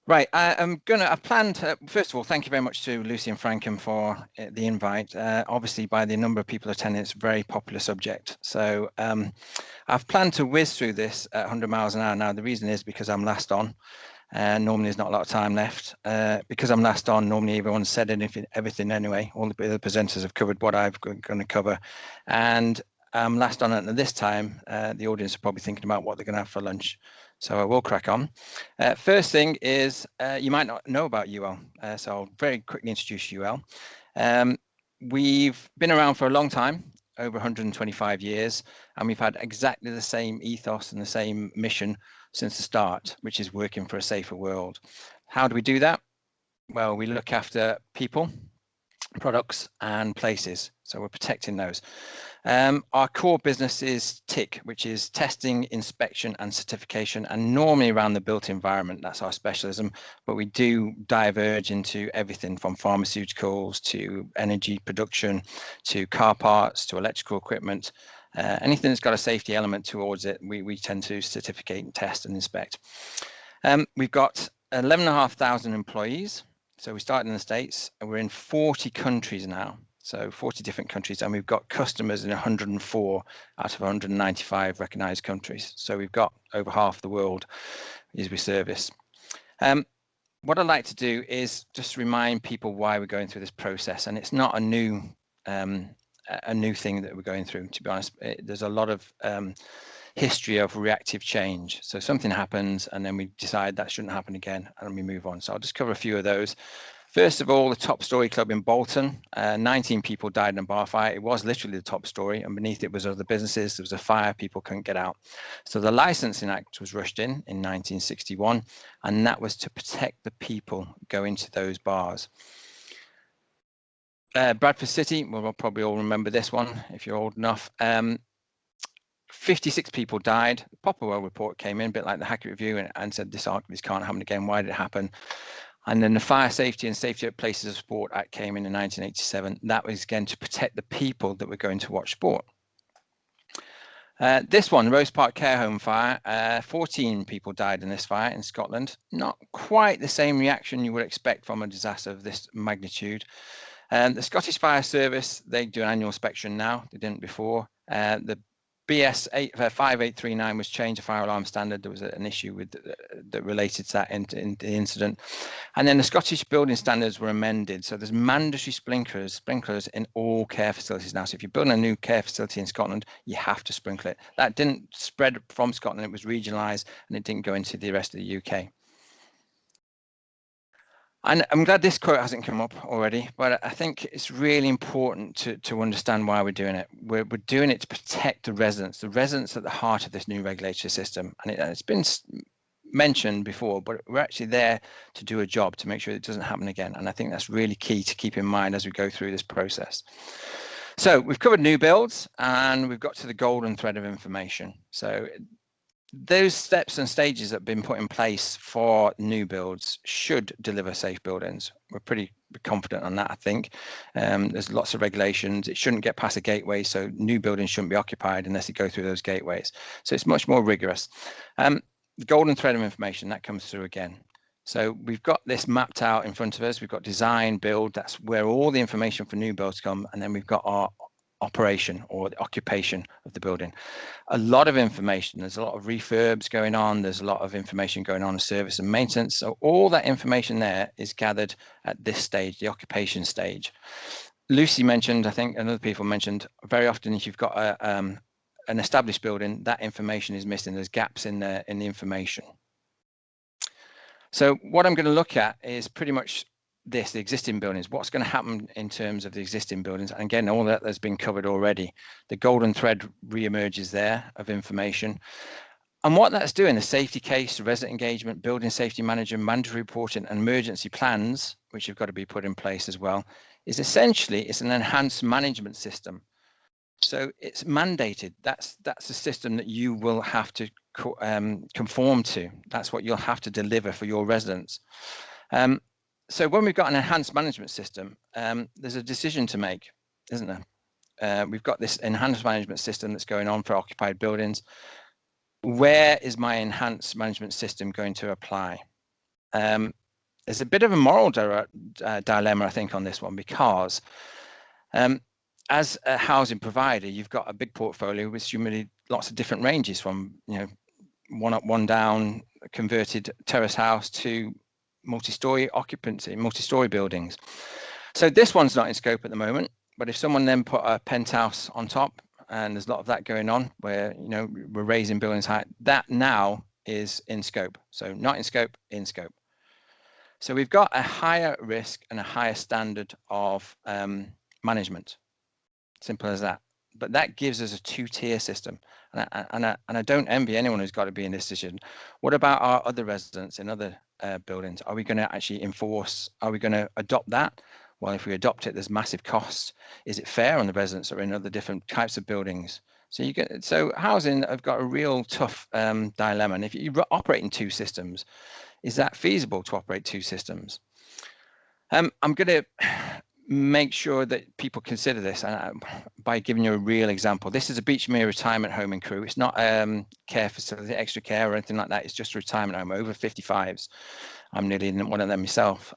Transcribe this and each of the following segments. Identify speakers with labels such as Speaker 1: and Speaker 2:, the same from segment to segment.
Speaker 1: Right, I've planned, first of all, thank you very much to Lucy and Franken for the invite. Obviously, by the number of people attending, it's a very popular subject. So I've planned to whiz through this at 100 miles an hour. Now, the reason is because I'm last on. Normally, there's not a lot of time left. Because I'm last on, normally everyone's said everything anyway. All the other presenters have covered what I'm going to cover. And I'm last on at this time. The audience are probably thinking about what they're going to have for lunch. So I will crack on. First thing is, you might not know about UL. So I'll very quickly introduce UL. We've been around for a long time, over 125 years, and we've had exactly the same ethos and the same mission since the start, which is working for a safer world. How do we do that? Well, we look after people, products, and places. So we're protecting those. Our core business is TIC, which is testing, inspection, and certification, and normally around the built environment. That's our specialism, but we do diverge into everything from pharmaceuticals to energy production, to car parts, to electrical equipment. Anything that's got a safety element towards it, we tend to certificate and test and inspect. We've got 11,500 employees. So we started in the States, and we're in 40 countries now. So 40 different countries, and we've got customers in 104 out of 195 recognized countries. So we've got over half the world as we service. What I'd like to do is just remind people why we're going through this process, and it's not a new thing that we're going through. To be honest, there's a lot of history of reactive change. So something happens, and then we decide that shouldn't happen again, and we move on. So I'll just cover a few of those. First of all, the top story club in Bolton, 19 people died in a bar fire. It was literally the top story, and beneath it was other businesses. There was a fire, people couldn't get out. So the Licensing Act was rushed in 1961, and that was to protect the people going to those bars. Bradford City, well, we'll probably all remember this one if you're old enough. 56 people died. The Popperwell report came in, a bit like the Hackett Review, and said this can't happen again. Why did it happen? And then the Fire Safety and Safety at Places of Sport Act came in 1987. That was again to protect the people that were going to watch sport. This one, Rose Park Care Home fire, 14 people died in this fire in Scotland. Not quite the same reaction you would expect from a disaster of this magnitude. The Scottish Fire Service, they do an annual inspection now. They didn't before. The BS 5839 was changed, a fire alarm standard. There was an issue with that related to that in the incident. And then the Scottish building standards were amended. So there's mandatory sprinklers in all care facilities now. So if you're building a new care facility in Scotland, you have to sprinkle it. That didn't spread from Scotland. It was regionalised, and it didn't go into the rest of the UK. And I'm glad this quote hasn't come up already, but I think it's really important to understand why we're doing it. We're doing it to protect the residents at the heart of this new regulatory system. And it's been mentioned before, but we're actually there to do a job to make sure it doesn't happen again. And I think that's really key to keep in mind as we go through this process. So we've covered new builds, and we've got to the golden thread of information. So those steps and stages that have been put in place for new builds should deliver safe buildings. We're pretty confident on that, I think. There's lots of regulations. It shouldn't get past a gateway, so new buildings shouldn't be occupied unless it go through those gateways. So it's much more rigorous. The golden thread of information, that comes through again. So we've got this mapped out in front of us. We've got design, build, that's where all the information for new builds come. And then we've got our operation or the occupation of the building. A lot of information. There's a lot of refurbs going on. There's a lot of information going on in service and maintenance. So all that information there is gathered at this stage, the occupation stage. Lucy mentioned, I think, and other people mentioned, very often if you've got an established building, that information is missing. There's gaps in the information. So what I'm going to look at is pretty much the existing buildings. What's going to happen in terms of the existing buildings? And again, all that has been covered already. The golden thread re-emerges there of information. And what that's doing, the safety case, resident engagement, building safety manager, mandatory reporting, and emergency plans, which have got to be put in place as well, is essentially, it's an enhanced management system. So it's mandated. That's a system that you will have to conform to. That's what you'll have to deliver for your residents. So when we've got an enhanced management system, there's a decision to make, isn't there? We've got this enhanced management system that's going on for occupied buildings. Where is my enhanced management system going to apply? There's a bit of a moral dilemma, I think, on this one, because as a housing provider, you've got a big portfolio with really lots of different ranges, from one up, one down, converted terrace house to multi-story occupancy, multi-story buildings. So this one's not in scope at the moment, but if someone then put a penthouse on top, and there's a lot of that going on, where we're raising buildings height, that now is in scope. So not in scope, in scope. So we've got a higher risk and a higher standard of management. Simple as that. But that gives us a two-tier system, and I don't envy anyone who's got to be in this decision. What about our other residents in other buildings? Are we going to actually enforce? Are we going to adopt that? Well, if we adopt it, there's massive costs. Is it fair on the residents or in other different types of buildings? So housing have got a real tough dilemma. And if you operate in two systems, is that feasible to operate two systems? I'm going to make sure that people consider this by giving you a real example. This is a Beechmere retirement home in Crewe. It's not care facility, extra care or anything like that. It's just a retirement home, over 55s. I'm nearly one of them myself.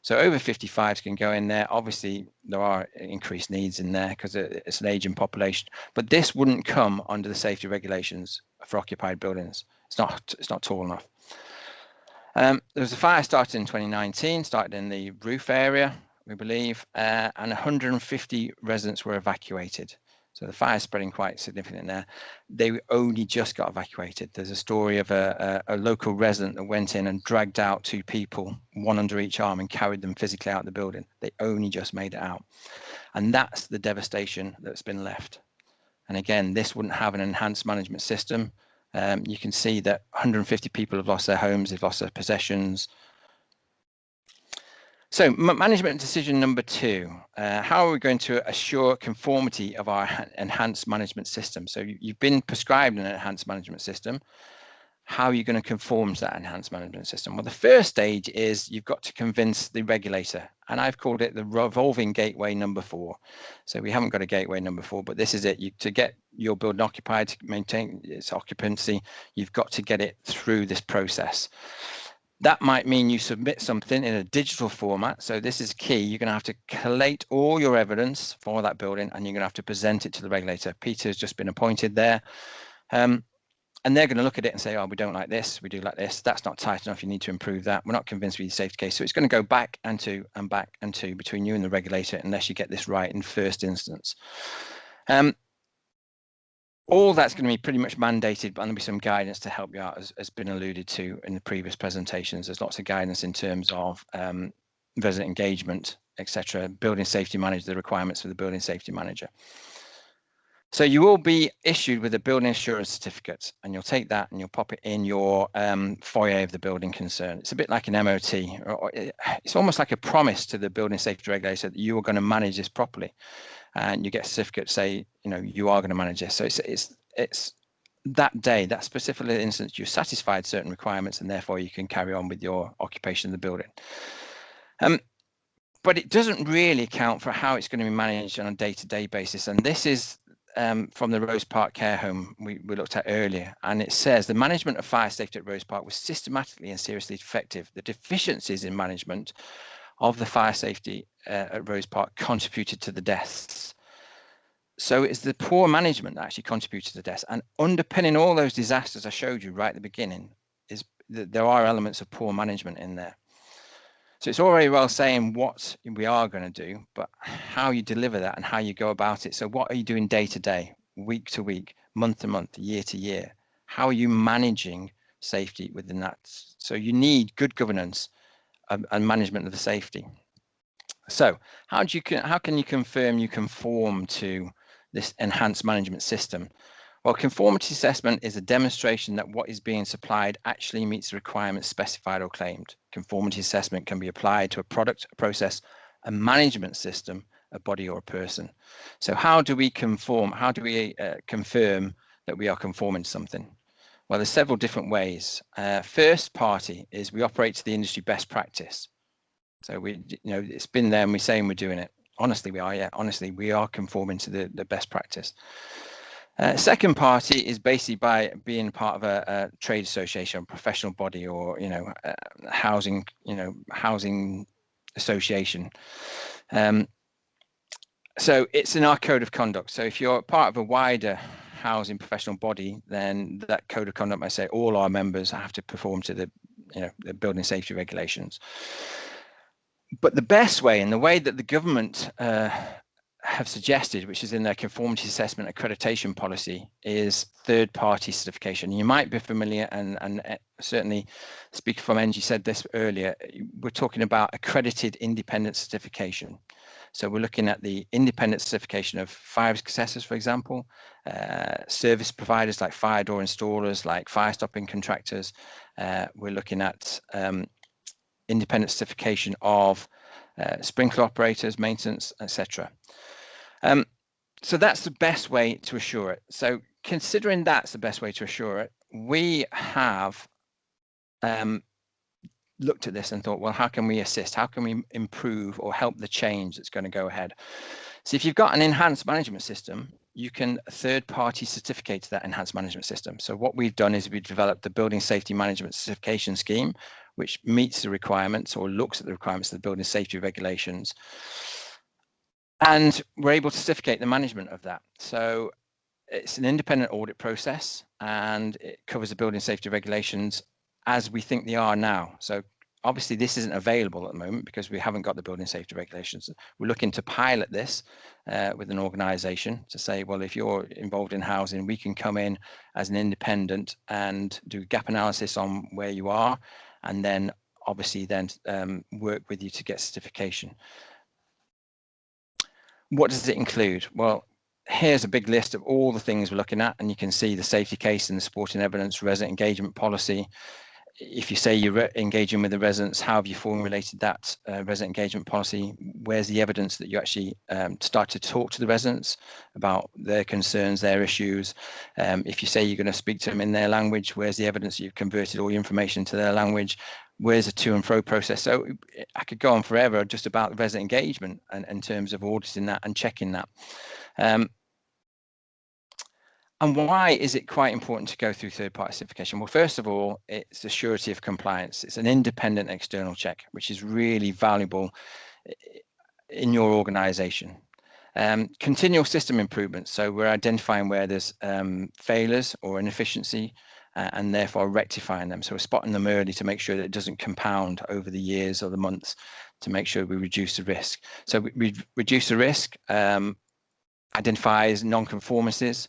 Speaker 1: So over 55s can go in there. Obviously, there are increased needs in there because it's an aging population. But this wouldn't come under the safety regulations for occupied buildings. It's not tall enough. There was a fire started in 2019, started in the roof area, we believe, and 150 residents were evacuated. So the fire is spreading quite significantly there. They only just got evacuated. There's a story of a local resident that went in and dragged out two people, one under each arm, and carried them physically out of the building. They only just made it out. And that's the devastation that's been left. And again, this wouldn't have an enhanced management system. You can see that 150 people have lost their homes, they've lost their possessions. So management decision number 2, how are we going to assure conformity of our enhanced management system? So you've been prescribed an enhanced management system. How are you going to conform to that enhanced management system? Well, the first stage is you've got to convince the regulator, and I've called it the revolving gateway number 4. So we haven't got a gateway number 4, but this is it. To get your building occupied, to maintain its occupancy, you've got to get it through this process. That might mean you submit something in a digital format. So this is key. You're going to have to collate all your evidence for that building, and you're going to have to present it to the regulator. Peter has just been appointed there. And they're going to look at it and say, oh, we don't like this, we do like this, that's not tight enough, you need to improve that, we're not convinced with your safety case. So it's going to go back and to between you and the regulator unless you get this right in first instance. All that's going to be pretty much mandated, but there'll be some guidance to help you out, as has been alluded to in the previous presentations. There's lots of guidance in terms of resident engagement, etc. Building safety manager, the requirements for the building safety manager. So you will be issued with a building assurance certificate, and you'll take that and you'll pop it in your foyer of the building concern. It's a bit like an MOT, or it's almost like a promise to the building safety regulator that you are going to manage this properly, and you get a certificate to say, you are going to manage this. So it's that day, that specific instance, you've satisfied certain requirements, and therefore you can carry on with your occupation of the building. But it doesn't really account for how it's going to be managed on a day-to-day basis, and this is from the Rose Park care home we looked at earlier, and it says the management of fire safety at Rose Park was systematically and seriously defective. The deficiencies in management of the fire safety at Rose Park contributed to the deaths. So it's the poor management that actually contributed to the deaths, and underpinning all those disasters I showed you right at the beginning is that there are elements of poor management in there. So it's all very well saying what we are going to do, but how you deliver that and how you go about it. So what are you doing day to day, week to week, month to month, year to year? How are you managing safety within that? So you need good governance and management of the safety. So how can you confirm you conform to this enhanced management system? Well, conformity assessment is a demonstration that what is being supplied actually meets the requirements specified or claimed. Conformity assessment can be applied to a product, a process, a management system, a body, or a person. So how do we conform? How do we confirm that we are conforming to something? Well, there's several different ways. First party is we operate to the industry best practice. So it's been there and we're saying we're doing it. Honestly, we are. Yeah, honestly, we are conforming to the best practice. Second party is basically by being part of a trade association, professional body, or housing association. So it's in our code of conduct. So if you're part of a wider housing professional body, then that code of conduct might say all our members have to perform to the building safety regulations. But the best way, and the way that the government have suggested, which is in their conformity assessment accreditation policy, is third-party certification. You might be familiar, and certainly speaker from Engie said this earlier, we're talking about accredited independent certification. So we're looking at the independent certification of fire risk assessors, for example, service providers like fire door installers, like fire stopping contractors. We're looking at independent certification of sprinkler operators, maintenance, etc. So that's the best way to assure it. So considering that's the best way to assure it, we have looked at this and thought, well, how can we assist? How can we improve or help the change that's going to go ahead? So if you've got an enhanced management system, you can third-party certificate that enhanced management system. So what we've done is we've developed the Building Safety Management Certification Scheme, which meets the requirements or looks at the requirements of the building safety regulations. And we're able to certificate the management of that. So it's an independent audit process, and it covers the building safety regulations as we think they are now. So obviously this isn't available at the moment because we haven't got the building safety regulations. We're looking to pilot this with an organisation to say, well, if you're involved in housing, we can come in as an independent and do gap analysis on where you are, and then obviously then work with you to get certification. What does it include? Well, here's a big list of all the things we're looking at, and you can see the safety case and the supporting evidence, resident engagement policy. If you say you're engaging with the residents, how have you formulated that resident engagement policy? Where's the evidence that you actually start to talk to the residents about their concerns, their issues? If you say you're going to speak to them in their language, where's the evidence that you've converted all your information to their language? Where's the to and fro process? So I could go on forever just about resident engagement and in terms of auditing that and checking that. And why is it quite important to go through third-party certification? Well, first of all, it's a surety of compliance. It's an independent external check, which is really valuable in your organization. Continual system improvements. So we're identifying where there's failures or inefficiency and therefore rectifying them. So we're spotting them early to make sure that it doesn't compound over the years or the months, to make sure we reduce the risk. So we reduce the risk, identifies non-conformances,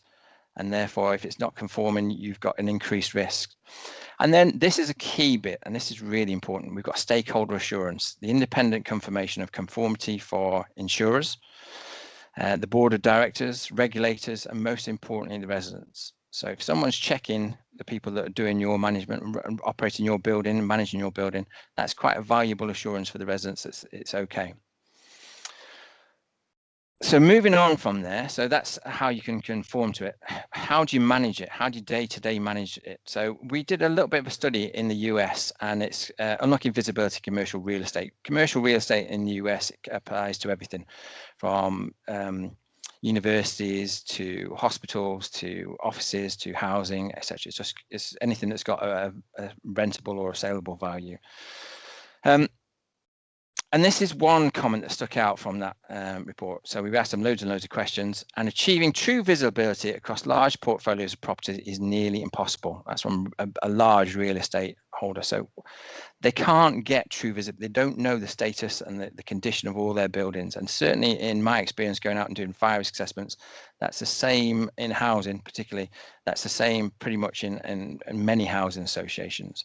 Speaker 1: and therefore if it's not conforming, you've got an increased risk. And then this is a key bit, and this is really important. We've got stakeholder assurance, the independent confirmation of conformity for insurers, the board of directors, regulators, and most importantly, the residents. So if someone's checking the people that are doing your management and operating your building and managing your building, that's quite a valuable assurance for the residents that it's okay. So moving on from there, so that's how you can conform to it. How do you manage it? How do you day-to-day manage it? So we did a little bit of a study in the US, and it's unlocking visibility commercial real estate. Commercial real estate in the US, it applies to everything from universities to hospitals to offices to housing, etc. It's anything that's got a rentable or a saleable value. And this is one comment that stuck out from that report. So we've asked them loads and loads of questions, and achieving true visibility across large portfolios of properties is nearly impossible. That's from a large real estate holder. So they can't get true visibility. They don't know the status and the condition of all their buildings. And certainly in my experience going out and doing fire risk assessments, that's the same in housing particularly. That's the same pretty much in many housing associations.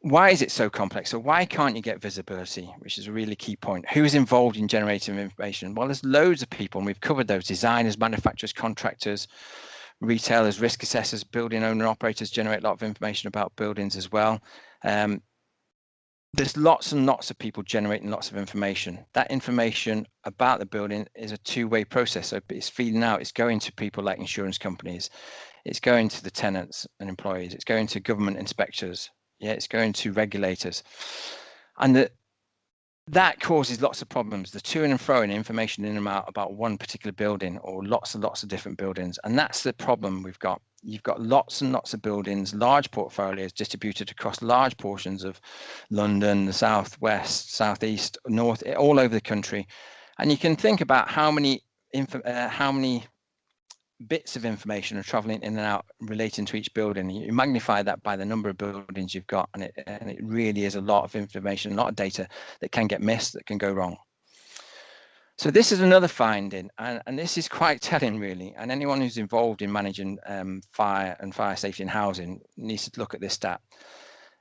Speaker 1: Why is it so complex? So why can't you get visibility, which is a really key point? Who is involved in generating information? Well, there's loads of people, and we've covered those: designers, manufacturers, contractors, retailers, risk assessors, building owner operators generate a lot of information about buildings as well. There's lots and lots of people generating lots of information. That information about the building is a two-way process. So it's feeding out, it's going to people like insurance companies, it's going to the tenants and employees, it's going to government inspectors, yeah, it's going to regulators. And That causes lots of problems, the to and fro information in and out about one particular building or lots and lots of different buildings. And that's the problem we've got. You've got lots and lots of buildings, large portfolios distributed across large portions of London, the southwest, southeast, north, all over the country. And you can think about how many bits of information are traveling in and out relating to each building. You magnify that by the number of buildings you've got, and it really is a lot of information, a lot of data that can get missed, that can go wrong. So this is another finding, and this is quite telling, really. And anyone who's involved in managing fire and fire safety in housing needs to look at this stat.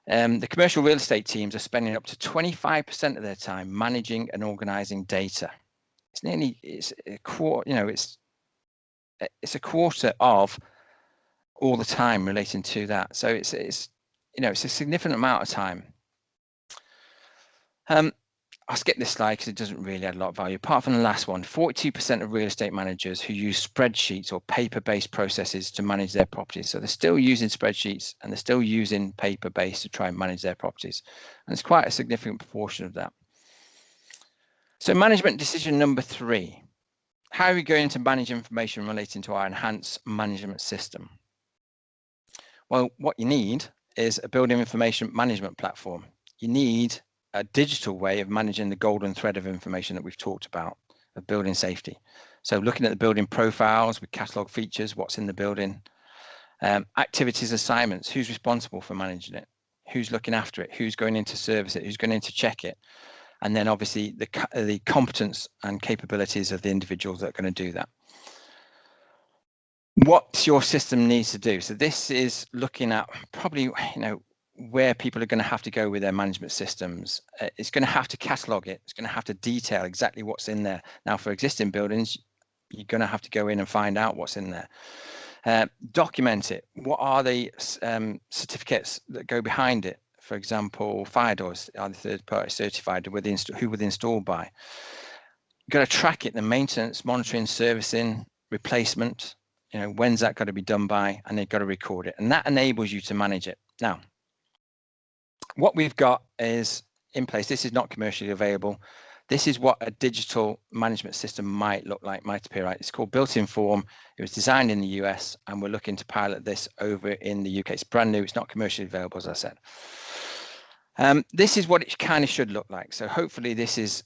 Speaker 1: The commercial real estate teams are spending up to 25% of their time managing and organising data. It's a quarter, it's a quarter of all the time relating to that. So it's a significant amount of time. I'll skip this slide because it doesn't really add a lot of value. Apart from the last one, 42% of real estate managers who use spreadsheets or paper-based processes to manage their properties. So they're still using spreadsheets and they're still using paper-based to try and manage their properties. And it's quite a significant proportion of that. So management decision number 3. How are we going to manage information relating to our enhanced management system? Well, what you need is a building information management platform. You need a digital way of managing the golden thread of information that we've talked about, of building safety. So looking at the building profiles with catalog features, what's in the building, activities, assignments, who's responsible for managing it, who's looking after it, who's going in to service it, who's going in to check it. And then obviously the competence and capabilities of the individuals that are going to do that. What your system needs to do. So this is looking at probably, where people are going to have to go with their management systems. It's going to have to catalog it. It's going to have to detail exactly what's in there. Now, for existing buildings, you're going to have to go in and find out what's in there. Document it. What are the certificates that go behind it? For example, fire doors are the third-party certified, who were they installed by. You've got to track it, the maintenance, monitoring, servicing, replacement. When's that got to be done by? And they've got to record it. And that enables you to manage it. Now, what we've got is in place. This is not commercially available. This is what a digital management system might look like, might appear like. It's called Built Inform. It was designed in the US, and we're looking to pilot this over in the UK. It's brand new. It's not commercially available, as I said. This is what it kind of should look like. So hopefully this is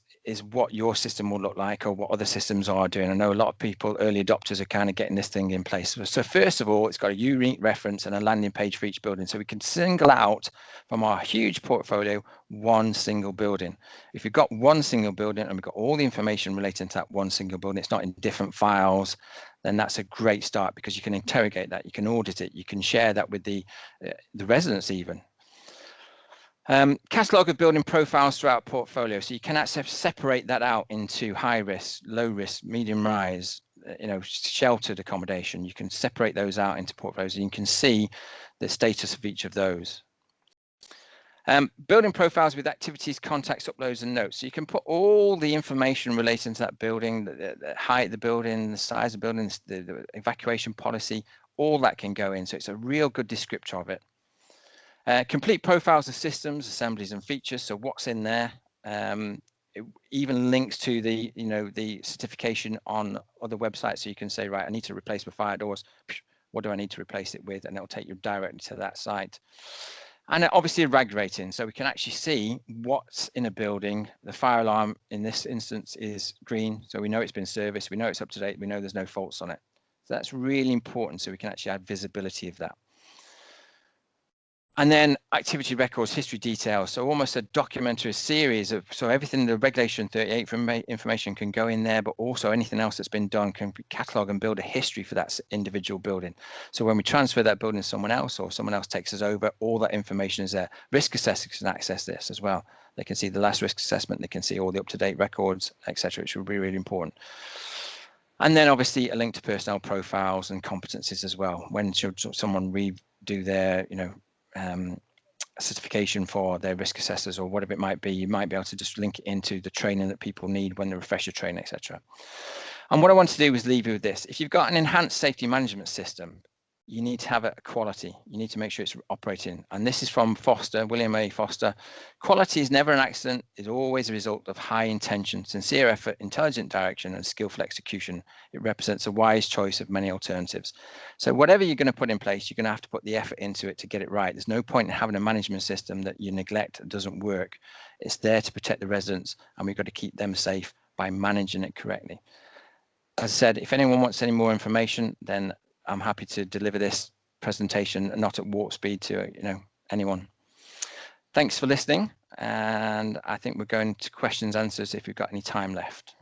Speaker 1: what your system will look like, or what other systems are doing. I know a lot of people, early adopters, are kind of getting this thing in place. So first of all, it's got a unique reference and a landing page for each building. So we can single out from our huge portfolio one single building. If you've got one single building and we've got all the information relating to that one single building, it's not in different files, then that's a great start, because you can interrogate that, you can audit it, you can share that with the residents even. Catalog of building profiles throughout portfolio, so you can actually separate that out into high risk, low risk, medium rise, sheltered accommodation. You can separate those out into portfolios, and you can see the status of each of those. Building profiles with activities, contacts, uploads, and notes. So you can put all the information relating to that building, the height of the building, the size of the building, the evacuation policy, all that can go in. So it's a real good descriptor of it. Complete profiles of systems, assemblies, and features. So what's in there? It even links to the the certification on other websites. So you can say, right, I need to replace my fire doors. What do I need to replace it with? And it'll take you directly to that site. And obviously a RAG rating. So we can actually see what's in a building. The fire alarm in this instance is green. So we know it's been serviced. We know it's up to date. We know there's no faults on it. So that's really important. So we can actually add visibility of that. And then activity records, history details. So almost a documentary series of, so everything, the regulation 38 information can go in there, but also anything else that's been done can catalog and build a history for that individual building. So when we transfer that building to someone else, or someone else takes us over, all that information is there. Risk assessors can access this as well. They can see the last risk assessment, they can see all the up-to-date records, etc., which will be really important. And then obviously a link to personnel profiles and competencies as well. When should someone redo their, certification for their risk assessors or whatever it might be, you might be able to just link it into the training that people need when they refresh your training, etc. And what I want to do is leave you with this. If you've got an enhanced safety management system, you need to have a quality. You need to make sure it's operating. And this is from Foster, William A. Foster. Quality is never an accident. It's always a result of high intention, sincere effort, intelligent direction, and skillful execution. It represents a wise choice of many alternatives. So whatever you're going to put in place, you're going to have to put the effort into it to get it right. There's no point in having a management system that you neglect and doesn't work. It's there to protect the residents, and we've got to keep them safe by managing it correctly. As I said, if anyone wants any more information, then I'm happy to deliver this presentation, not at warp speed, to anyone. Thanks for listening, and I think we're going to questions answers if we've got any time left.